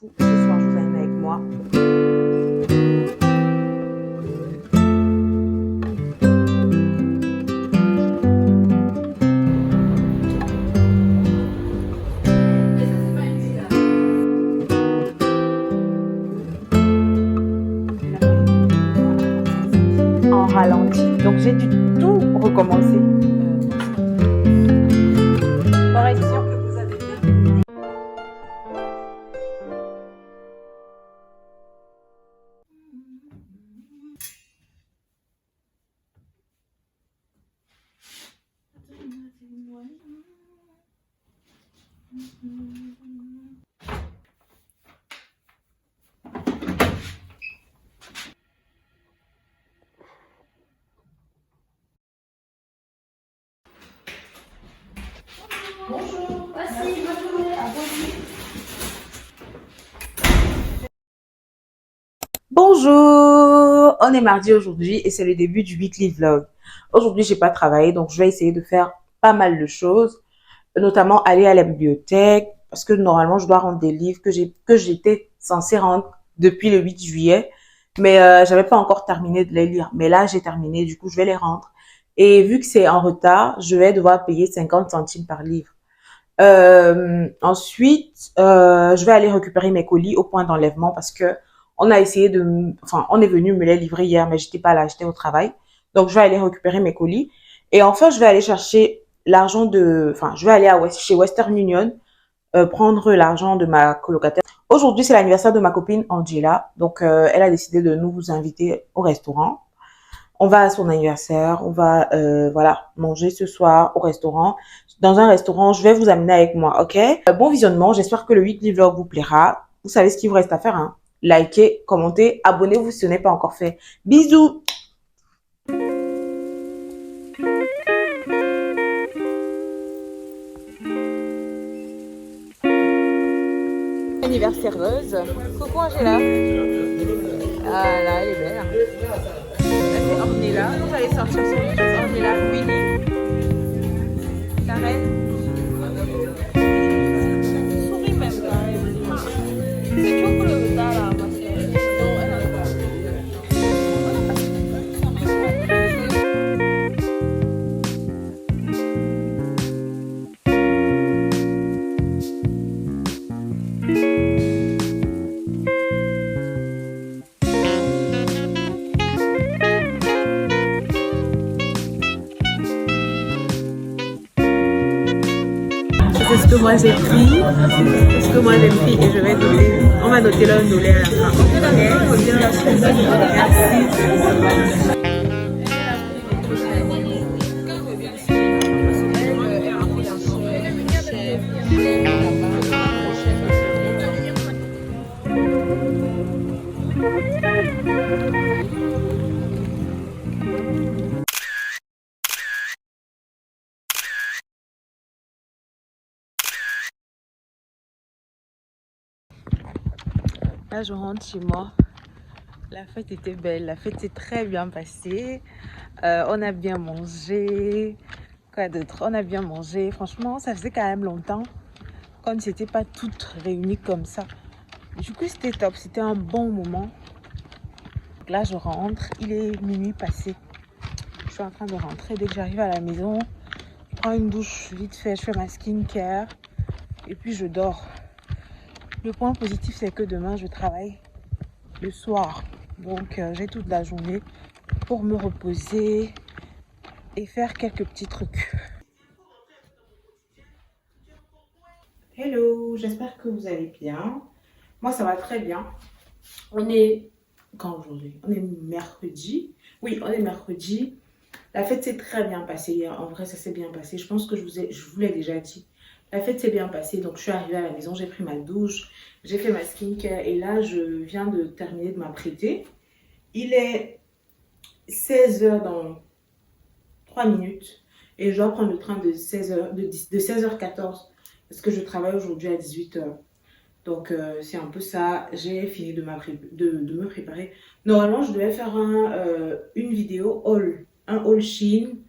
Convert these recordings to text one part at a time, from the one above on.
Ce soir, je vous amène avec moi. En ralenti. Donc, j'ai dû tout recommencer. Correction que vous avez fait. Bonjour, merci, bonne journée, à vous aussi. Bonjour, on est mardi aujourd'hui et c'est le début du weekly vlog. Aujourd'hui, j'ai pas travaillé, donc je vais essayer de faire pas mal de choses, notamment aller à la bibliothèque parce que normalement, je dois rendre des livres que j'étais censée rendre depuis le 8 juillet, mais j'avais pas encore terminé de les lire. Mais là, j'ai terminé, du coup, je vais les rendre. Et vu que c'est en retard, je vais devoir payer 50 centimes par livre. Ensuite, je vais aller récupérer mes colis au point d'enlèvement parce que on est venu me les livrer hier, mais j'étais pas là, j'étais au travail. Donc, je vais aller récupérer mes colis. Et enfin, je vais aller chercher je vais aller chez Western Union, prendre l'argent de ma colocataire. Aujourd'hui, c'est l'anniversaire de ma copine Angela. Donc, elle a décidé de nous inviter au restaurant. On va à son anniversaire, on va manger ce soir au restaurant. Dans un restaurant, je vais vous amener avec moi, ok? Bon visionnement, j'espère que le weekly vlog vous plaira. Vous savez ce qu'il vous reste à faire, hein? Likez, commentez, abonnez-vous si ce n'est pas encore fait. Bisous! Anniversaireuse. Coucou Angela. Ah là, elle est belle. Là, c'est Ornella. Vous allez sortir sur Ornella Winnie. La reine. Souris même. C'est trop cool là. C'est ce que moi j'ai pris. C'est ce que moi j'ai pris et je vais noter. On va noter l'heure de à la fin. Ok, faut dire la chose. Merci. Là, je rentre chez moi. La fête était belle, la fête s'est très bien passée. On a bien mangé. Quoi d'autre? On a bien mangé. Franchement, ça faisait quand même longtemps qu'on ne s'était pas toutes réunies comme ça. Du coup, c'était top. C'était un bon moment. Donc là, je rentre. Il est minuit passé. Je suis en train de rentrer. Dès que j'arrive à la maison, je prends une douche vite fait. Je fais ma skincare. Et puis, je dors. Le point positif, c'est que demain, je travaille le soir. Donc, j'ai toute la journée pour me reposer et faire quelques petits trucs. Hello, j'espère que vous allez bien. Moi, ça va très bien. On est... Quand aujourd'hui? On est mercredi. Oui, on est mercredi. La fête s'est très bien passée hier. En vrai, ça s'est bien passé. Je pense que je vous l'ai déjà dit. La fête s'est bien passée. Donc, je suis arrivée à la maison. J'ai pris ma douche. J'ai fait ma skincare. Et là, je viens de terminer de m'apprêter. Il est 16h dans 3 minutes. Et je dois prendre le train de 16h14. Parce que je travaille aujourd'hui à 18h. Donc, c'est un peu ça. J'ai fini de me préparer. Normalement, je devais faire une vidéo haul. Un haul Shein.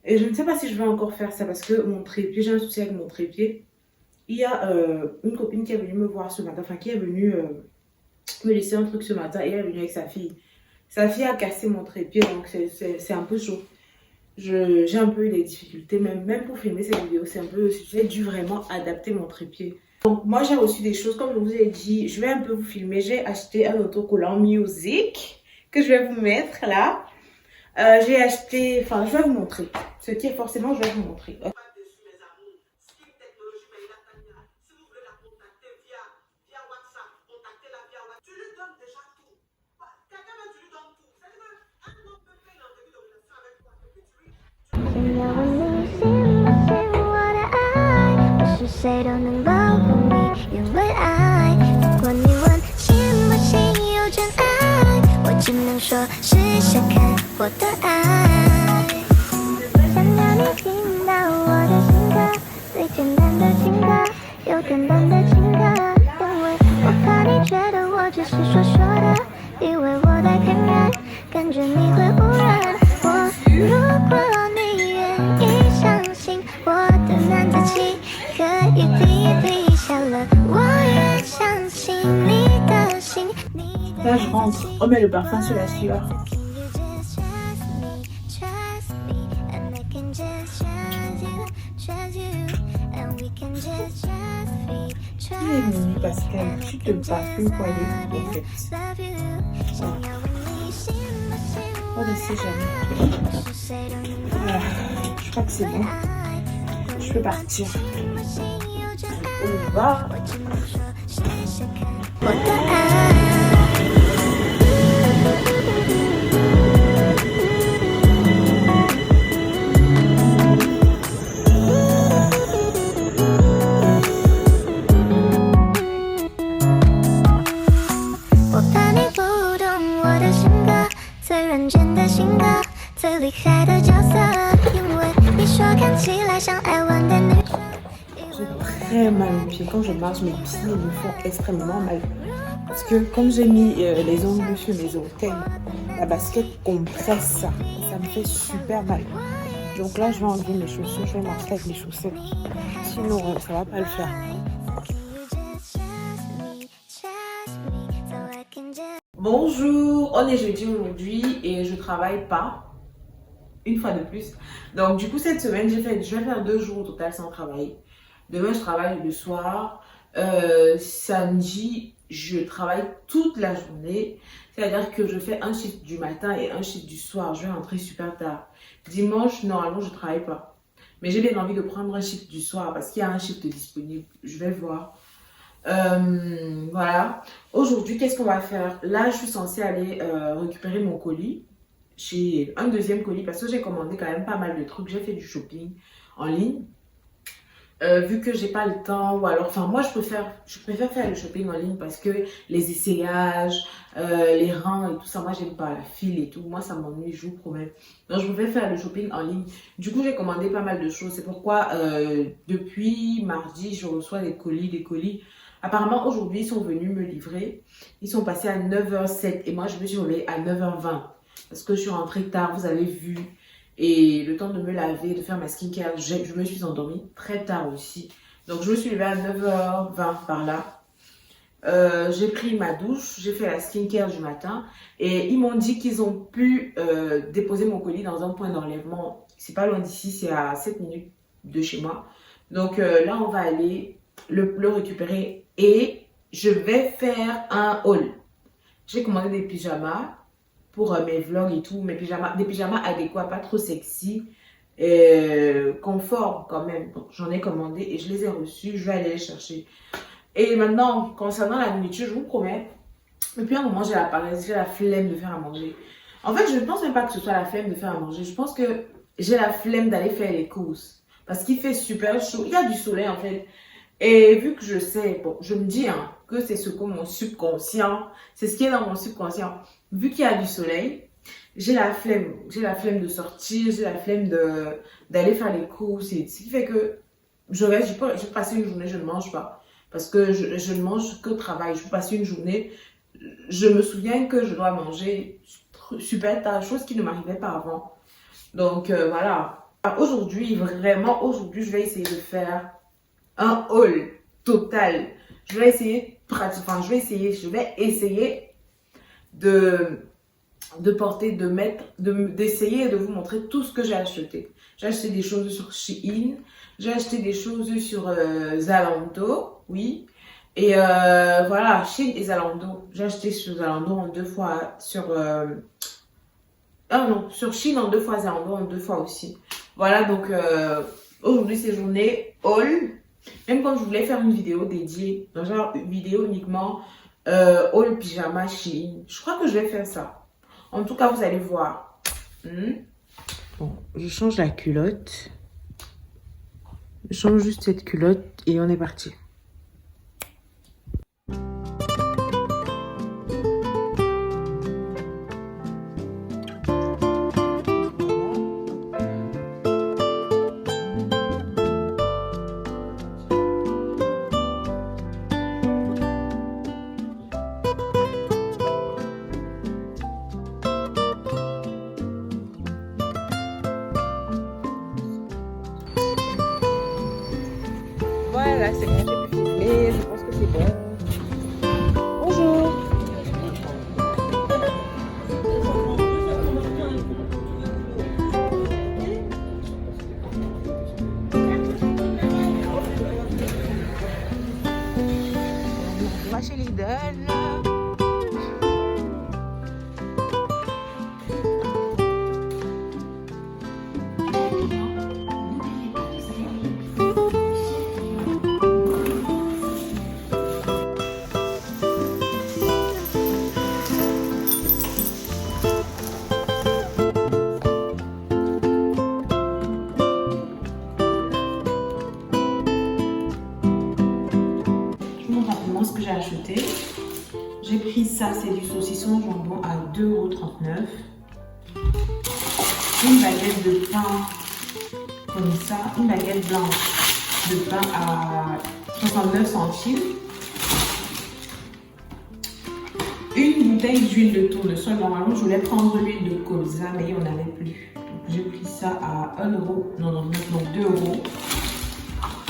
Et je ne sais pas si je vais encore faire ça parce que mon trépied, j'ai un souci avec mon trépied. Il y a une copine qui est venue me voir ce matin, enfin qui est venue me laisser un truc ce matin et elle est venue avec sa fille. Sa fille a cassé mon trépied, donc c'est un peu chaud. J'ai un peu eu des difficultés, même pour filmer cette vidéo, c'est un peu, j'ai dû vraiment adapter mon trépied. Donc moi j'ai reçu des choses, comme je vous ai dit, je vais un peu vous filmer. J'ai acheté un autocollant Music que je vais vous mettre là. J'ai acheté, enfin je vais vous montrer, ce qui est forcément, je vais vous montrer. Là, je rentre, on met le parfum sur la sueur. Il est minuit, Pascal, tu te parfumes pour aller en fait. On ne sait jamais. Voilà, je crois que c'est bon. Je peux partir. Au revoir. J'ai très mal aux pieds. Quand je marche, mes pieds me font extrêmement mal. Parce que comme j'ai mis les ongles sur mes orteils, la basket compresse ça. Et ça me fait super mal. Donc là, je vais enlever mes chaussures. Je vais marcher avec mes chaussettes. Sinon, ça va pas le faire. Bonjour, on est jeudi aujourd'hui et je travaille pas. Une fois de plus. Donc du coup cette semaine je vais faire 2 jours au total sans travailler. Demain je travaille le soir. Samedi je travaille toute la journée. C'est-à-dire que je fais un shift du matin et un shift du soir. Je vais rentrer super tard. Dimanche normalement je travaille pas. Mais j'ai bien envie de prendre un shift du soir parce qu'il y a un shift disponible. Je vais voir. Voilà. Aujourd'hui qu'est-ce qu'on va faire? Là je suis censée aller récupérer mon colis. J'ai un deuxième colis parce que j'ai commandé quand même pas mal de trucs. J'ai fait du shopping en ligne. Vu que j'ai pas le temps ou alors, enfin moi je préfère faire le shopping en ligne parce que les essayages, les rangs et tout ça, moi j'aime pas la file et tout. Moi ça m'ennuie, je vous promets. Donc je préfère faire le shopping en ligne. Du coup j'ai commandé pas mal de choses. C'est pourquoi depuis mardi je reçois des colis. Apparemment aujourd'hui ils sont venus me livrer. Ils sont passés à 9h07 et moi je me suis réveillée à 9h20. Parce que je suis rentrée tard, vous avez vu. Et le temps de me laver, de faire ma skincare, je me suis endormie très tard aussi. Donc je me suis levée à 9h20 par là. J'ai pris ma douche, j'ai fait la skincare du matin. Et ils m'ont dit qu'ils ont pu déposer mon colis dans un point d'enlèvement. C'est pas loin d'ici, c'est à 7 minutes de chez moi. Donc là, on va aller le récupérer. Et je vais faire un haul. J'ai commandé des pyjamas pour mes vlogs et tout, des pyjamas adéquats, pas trop sexy, confort quand même. Donc, j'en ai commandé et je les ai reçus, je vais aller les chercher. Et maintenant, concernant la nourriture, je vous promets, depuis un moment, j'ai la paresse, j'ai la flemme de faire à manger. En fait, je ne pense même pas que ce soit la flemme de faire à manger. Je pense que j'ai la flemme d'aller faire les courses. Parce qu'il fait super chaud. Il y a du soleil, en fait. Et vu que je sais, bon, je me dis que c'est ce que mon subconscient, c'est ce qui est dans mon subconscient. Vu qu'il y a du soleil, j'ai la flemme de sortir, j'ai la flemme d'aller faire les courses. Et ce qui fait que je vais passer une journée, je ne mange pas. Parce que je ne mange que travail. Je peux passer une journée, je me souviens que je dois manger super tard, chose qui ne m'arrivait pas avant. Donc voilà. Aujourd'hui, vraiment, aujourd'hui, je vais essayer de faire un haul. total. Je vais essayer pratiquement, je vais essayer de porter, de mettre, d'essayer de vous montrer tout ce que j'ai acheté. J'ai acheté des choses sur Shein, j'ai acheté des choses sur Zalando, oui. Et voilà, Shein et Zalando. J'ai acheté sur Zalando en 2 fois, sur Shein en 2 fois, Zalando en 2 fois aussi. Voilà, donc aujourd'hui c'est journée haul. Même quand je voulais faire une vidéo dédiée, dans genre une vidéo uniquement haul pyjama Shein, je crois que je vais faire ça. En tout cas, vous allez voir. Bon, je change la culotte. Je change juste cette culotte et on est parti. Voilà, c'est bon, j'ai pu filmer, je pense que c'est bon. Bonjour. On va chez Lidl. Ce que j'ai acheté, j'ai pris ça, c'est du saucisson jambon à 2,39 €, une baguette de pain comme ça, une baguette blanche de pain à 69 centimes, une bouteille d'huile de tournesol. Normalement je voulais prendre l'huile de colza mais il n'y en avait plus, donc j'ai pris ça à 1 €, non, donc 2 €,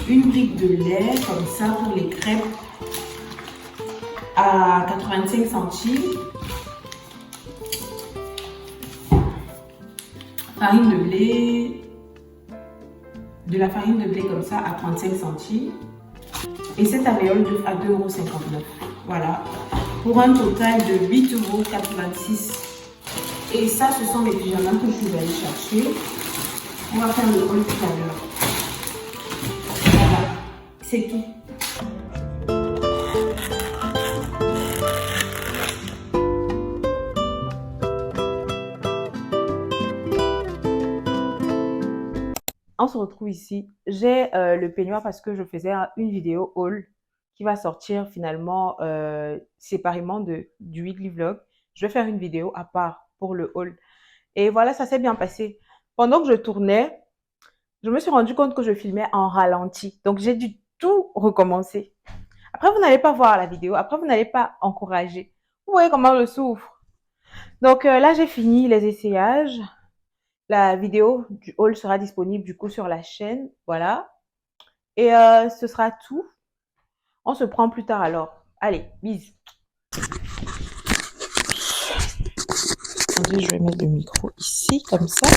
une brique de lait comme ça pour les crêpes à 85 centimes, farine de blé, de la farine de blé comme ça à 35 centimes, et cette alvéole à 2,59 €. Voilà, pour un total de 8,86 €. Et ça, ce sont les pyjamas que je vais aller chercher. On va faire le haul tout à l'heure. Voilà, c'est tout. On se retrouve ici. J'ai le peignoir parce que je faisais une vidéo haul qui va sortir finalement séparément du weekly vlog. Je vais faire une vidéo à part pour le haul. Et voilà, ça s'est bien passé. Pendant que je tournais, je me suis rendu compte que je filmais en ralenti. Donc, j'ai dû tout recommencer. Après, vous n'allez pas voir la vidéo. Après, vous n'allez pas encourager. Vous voyez comment je souffre. Donc là, j'ai fini les essayages. La vidéo du haul sera disponible du coup sur la chaîne. Voilà. Et ce sera tout. On se prend plus tard alors. Allez, bisous. Attendez, je vais mettre le micro ici, comme ça.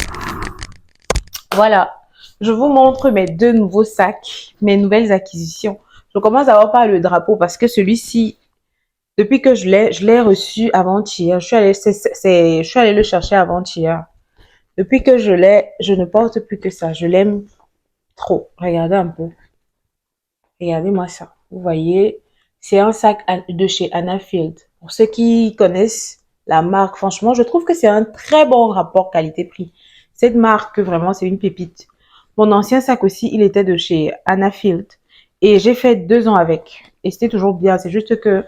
Voilà. Je vous montre mes 2 nouveaux sacs, mes nouvelles acquisitions. Je commence à avoir par le drapeau parce que celui-ci, depuis que je l'ai reçu avant-hier. Je suis allée le chercher avant-hier. Depuis que je l'ai, je ne porte plus que ça. Je l'aime trop. Regardez un peu. Regardez-moi ça. Vous voyez, c'est un sac de chez Anna Field. Pour ceux qui connaissent la marque, franchement, je trouve que c'est un très bon rapport qualité-prix. Cette marque, vraiment, c'est une pépite. Mon ancien sac aussi, il était de chez Anna Field. Et j'ai fait 2 ans avec. Et c'était toujours bien. C'est juste que,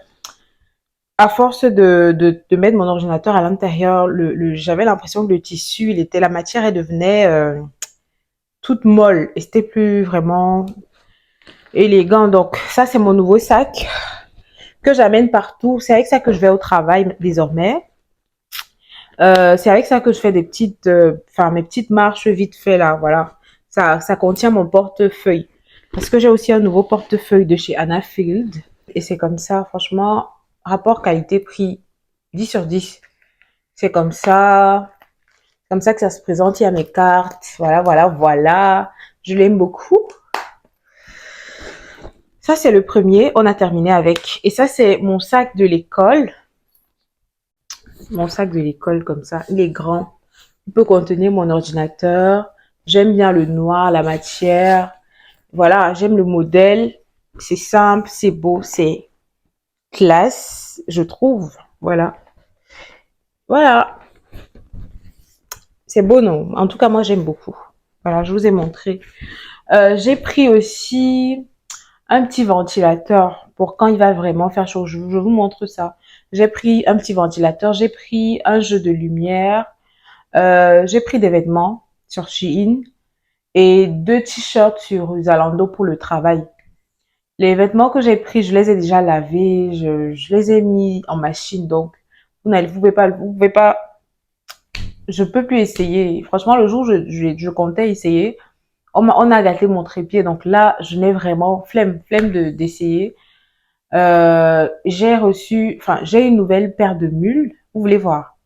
à force de mettre mon ordinateur à l'intérieur, j'avais l'impression que le tissu, la matière, elle devenait toute molle. Et c'était plus vraiment élégant. Donc, ça, c'est mon nouveau sac que j'amène partout. C'est avec ça que je vais au travail désormais. C'est avec ça que je fais des petites, mes petites marches vite fait là. Voilà. Ça contient mon portefeuille. Parce que j'ai aussi un nouveau portefeuille de chez Anna Field. Et c'est comme ça, franchement, rapport qualité-prix, 10 sur 10. C'est comme ça que ça se présente. Il y a mes cartes. Voilà, voilà, voilà. Je l'aime beaucoup. Ça, c'est le premier. On a terminé avec. Et ça, c'est mon sac de l'école. Mon sac de l'école, comme ça. Il est grand. Il peut contenir mon ordinateur. J'aime bien le noir, la matière. Voilà, j'aime le modèle. C'est simple, c'est beau, c'est classe, je trouve. Voilà. Voilà. C'est beau, non? En tout cas, moi, j'aime beaucoup. Voilà, je vous ai montré. J'ai pris aussi un petit ventilateur pour quand il va vraiment faire chaud. Je vous montre ça. J'ai pris un petit ventilateur. J'ai pris un jeu de lumière. J'ai pris des vêtements sur Shein et 2 t-shirts sur Zalando pour le travail. Les vêtements que j'ai pris, je les ai déjà lavés, je les ai mis en machine, donc vous pouvez pas, je peux plus essayer. Franchement, le jour où je comptais essayer, on a gâté mon trépied, donc là, je n'ai vraiment flemme d'essayer. J'ai une nouvelle paire de mules. Vous voulez voir?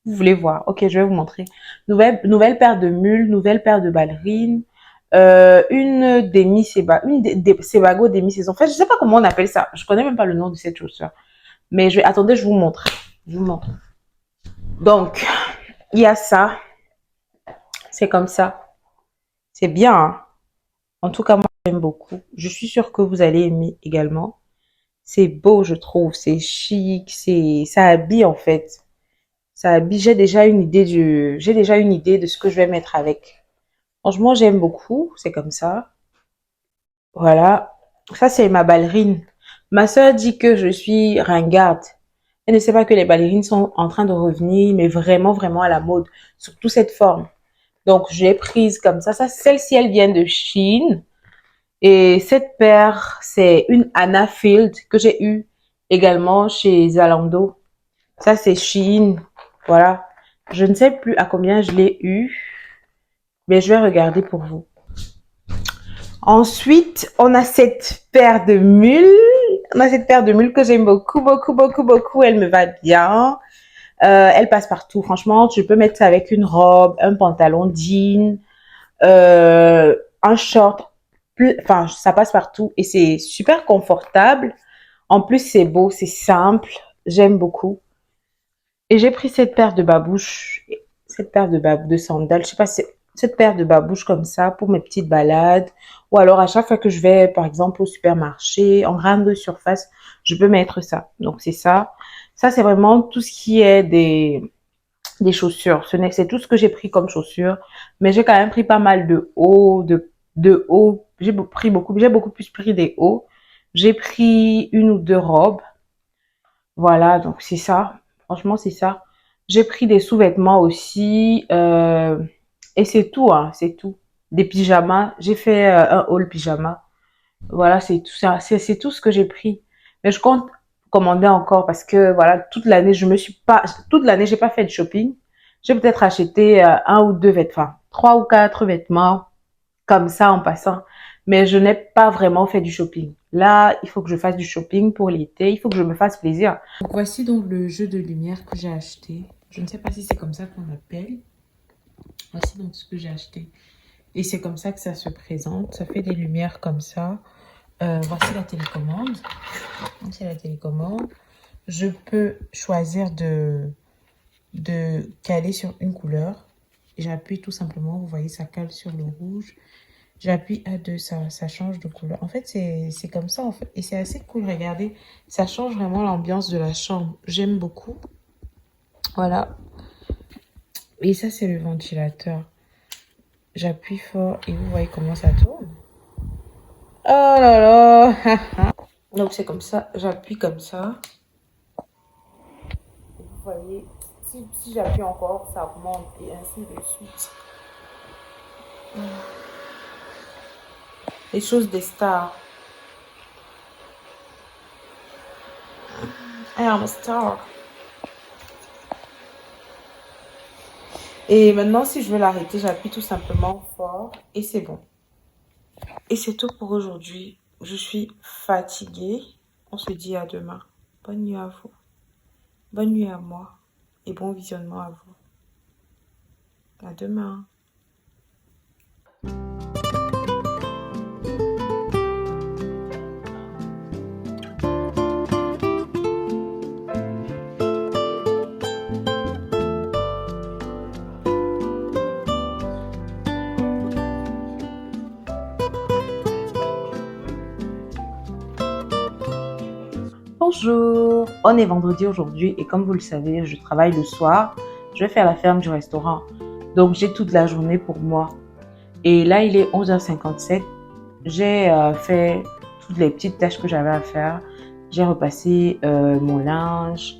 Vous voulez voir? Ok, je vais vous montrer. Nouvelle paire de mules, nouvelle paire de ballerines. Une Sebago demi-saison. En fait, je sais pas comment on appelle ça. Je connais même pas le nom de cette chaussure. Mais attendez, je vous montre. Je vous montre. Donc, il y a ça. C'est comme ça. C'est bien, hein. En tout cas, moi, j'aime beaucoup. Je suis sûre que vous allez aimer également. C'est beau, je trouve. C'est chic. Ça habille, en fait. Ça habille. J'ai déjà une idée de ce que je vais mettre avec. Franchement, j'aime beaucoup. C'est comme ça. Voilà. Ça, c'est ma ballerine. Ma sœur dit que je suis ringarde. Elle ne sait pas que les ballerines sont en train de revenir, mais vraiment, vraiment à la mode. Surtout cette forme. Donc, je l'ai prise comme ça. Celle-ci, elle vient de Chine. Et cette paire, c'est une Anna Field que j'ai eue également chez Zalando. Ça, c'est Chine. Voilà. Je ne sais plus à combien je l'ai eu, mais je vais regarder pour vous. Ensuite, on a cette paire de mules. On a cette paire de mules que j'aime beaucoup, beaucoup, beaucoup, beaucoup. Elle me va bien. Elle passe partout. Franchement, tu peux mettre ça avec une robe, un pantalon jean, un short. Enfin, ça passe partout et c'est super confortable. En plus, c'est beau, c'est simple. J'aime beaucoup. Et j'ai pris cette paire de babouches, de sandales. Je sais pas, cette paire de babouches comme ça pour mes petites balades. Ou alors à chaque fois que je vais, par exemple, au supermarché, en grande surface, je peux mettre ça. Donc c'est ça. Ça, c'est vraiment tout ce qui est des chaussures. C'est tout ce que j'ai pris comme chaussures. Mais j'ai quand même pris pas mal de hauts, de hauts. J'ai beaucoup plus pris des hauts. J'ai pris une ou deux robes. Voilà, donc c'est ça. Franchement, c'est ça. J'ai pris des sous-vêtements aussi. Et c'est tout, hein, c'est tout. Des pyjamas. J'ai fait un haul pyjama. Voilà, c'est tout ça. C'est tout ce que j'ai pris. Mais je compte commander encore parce que voilà, toute l'année, j'ai pas fait de shopping. J'ai peut-être acheté un ou deux vêtements, enfin, 3 ou 4 vêtements comme ça en passant. Mais je n'ai pas vraiment fait du shopping. Là, il faut que je fasse du shopping pour l'été. Il faut que je me fasse plaisir. Donc, voici donc le jeu de lumière que j'ai acheté. Je ne sais pas si c'est comme ça qu'on appelle. Voici donc ce que j'ai acheté. Et c'est comme ça que ça se présente. Ça fait des lumières comme ça. Voici la télécommande. Donc, c'est la télécommande. Je peux choisir de caler sur une couleur. J'appuie tout simplement. Vous voyez, ça cale sur le rouge. J'appuie à 2, ça change de couleur. En fait, c'est comme ça, en fait. Et c'est assez cool, regardez. Ça change vraiment l'ambiance de la chambre. J'aime beaucoup. Voilà. Et ça, c'est le ventilateur. J'appuie fort et vous voyez comment ça tourne. Oh là là. Donc, c'est comme ça. J'appuie comme ça. Vous voyez, si j'appuie encore, ça augmente et ainsi de suite. Les choses des stars. I am a star. Et maintenant, si je veux l'arrêter, j'appuie tout simplement fort et c'est bon. Et c'est tout pour aujourd'hui. Je suis fatiguée. On se dit à demain. Bonne nuit à vous. Bonne nuit à moi. Et bon visionnement à vous. À demain. Bonjour, on est vendredi aujourd'hui et comme vous le savez, je travaille le soir. Je vais faire la ferme du restaurant. Donc j'ai toute la journée pour moi. Et là, il est 11h57. J'ai fait toutes les petites tâches que j'avais à faire. J'ai repassé mon linge.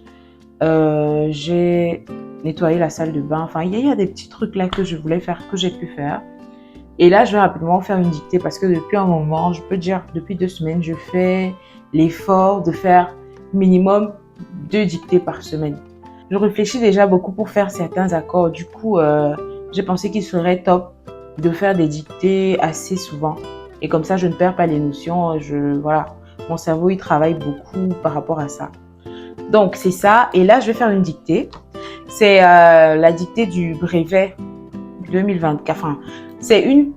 J'ai nettoyé la salle de bain. Enfin, il y a des petits trucs là que je voulais faire, que j'ai pu faire. Et là, je vais rapidement faire une dictée parce que depuis un moment, je peux dire depuis 2 semaines, je fais l'effort de faire minimum 2 dictées par semaine. Je réfléchis déjà beaucoup pour faire certains accords. Du coup, j'ai pensé qu'il serait top de faire des dictées assez souvent. Et comme ça, je ne perds pas les notions. Voilà, mon cerveau, il travaille beaucoup par rapport à ça. Donc, c'est ça. Et là, je vais faire une dictée. C'est la dictée du brevet 2024. Enfin, c'est une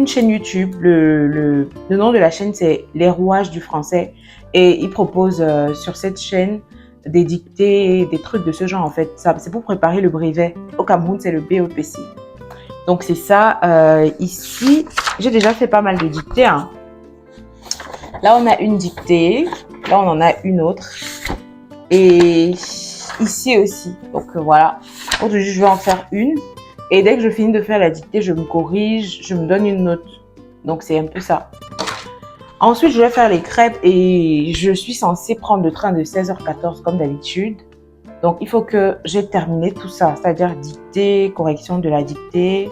chaîne YouTube. Le nom de la chaîne, c'est Les Rouages du français. Et il propose sur cette chaîne des dictées, des trucs de ce genre en fait. C'est pour préparer le brevet. Au Cameroun, c'est le BEPC. Donc c'est ça. Ici, j'ai déjà fait pas mal de dictées. Hein. Là, on a une dictée. Là, on en a une autre. Et ici aussi. Donc voilà. Aujourd'hui, je vais en faire une. Et dès que je finis de faire la dictée, je me corrige, je me donne une note. Donc, c'est un peu ça. Ensuite, je vais faire les crêpes et je suis censée prendre le train de 16h14 comme d'habitude. Donc, il faut que j'ai terminé tout ça, c'est-à-dire dictée, correction de la dictée,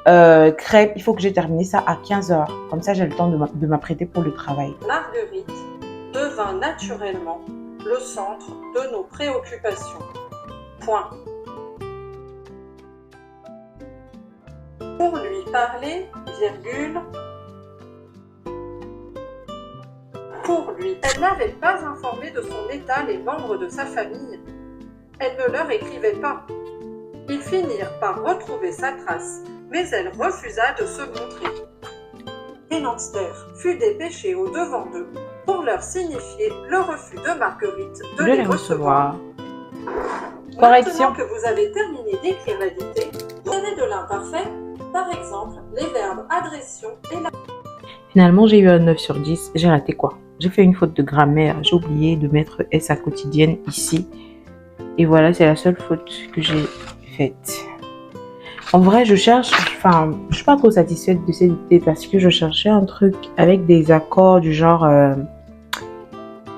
crêpes. Il faut que j'ai terminé ça à 15h. Comme ça, j'ai le temps de m'apprêter pour le travail. Marguerite devint naturellement le centre de nos préoccupations. Point. Pour lui parler, virgule, pour lui, elle n'avait pas informé de son état les membres de sa famille. Elle ne leur écrivait pas. Ils finirent par retrouver sa trace, mais elle refusa de se montrer. Tenantster fut dépêché au devant d'eux pour leur signifier le refus de Marguerite de les recevoir. Correction. Maintenant que vous avez terminé d'écrire la dictée, prenez de l'imparfait, par exemple les verbes adression et la... Finalement, j'ai eu un 9 sur 10. J'ai raté quoi? J'ai fait une faute de grammaire. J'ai oublié de mettre S à quotidienne ici. Et voilà, c'est la seule faute que j'ai faite. En vrai, je suis pas trop satisfaite de cette dictée parce que je cherchais un truc avec des accords du genre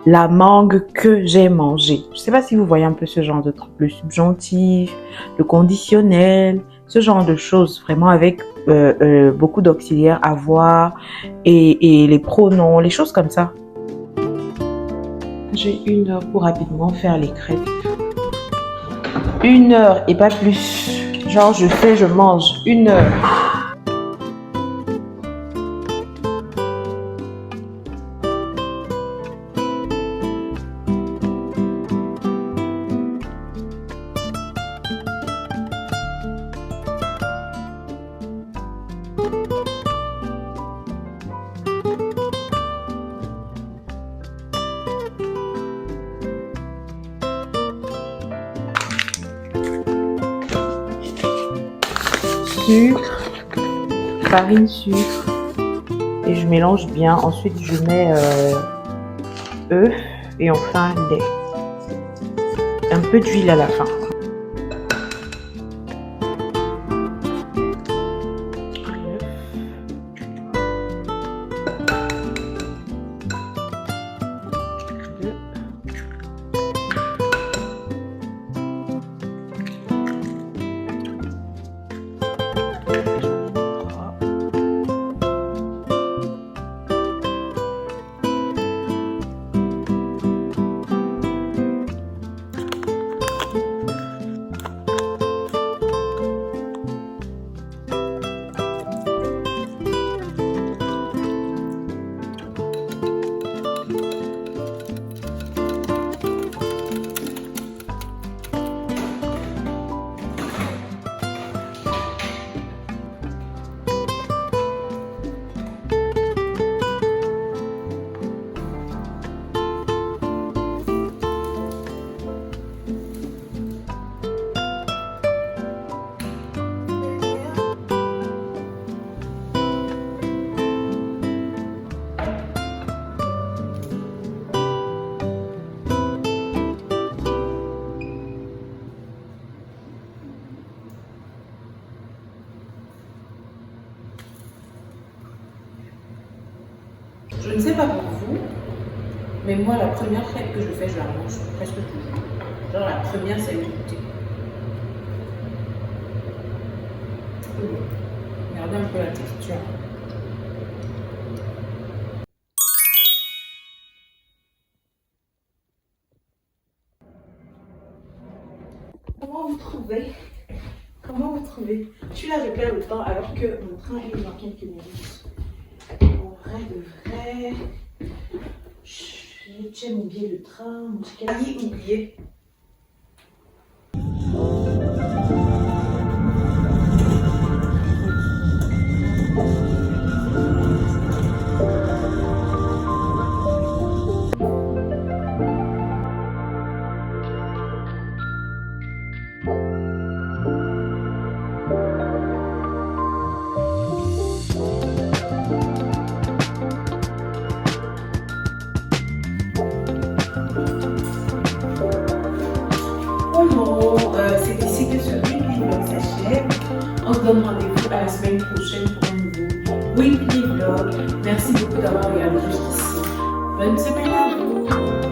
la mangue que j'ai mangée. Je sais pas si vous voyez un peu ce genre de truc, le subjonctif, le conditionnel, ce genre de choses vraiment avec beaucoup d'auxiliaires avoir et les pronoms, les choses comme ça. J'ai 1 heure pour rapidement faire les crêpes. 1 heure et pas plus. Genre je mange 1 heure. Sucre, farine, sucre et je mélange bien. Ensuite, je mets œuf et enfin lait. Un peu d'huile à la fin. sais pas pour vous, mais moi, la première crêpe que je fais, je la mange presque toujours. Genre, la première, c'est le goûter. Regardez un peu la texture. Comment vous trouvez? Comment vous trouvez? Je suis là, je perds le temps alors que mon train est dans quelques minutes. En vrai de vrai, j'ai oublié le train, j'ai failli oublier. C'est ici que ce weekly vlog s'achève. On se donne rendez-vous à la semaine prochaine pour un nouveau weekly vlog. Merci beaucoup d'avoir regardé jusqu'ici. Bonne semaine à vous.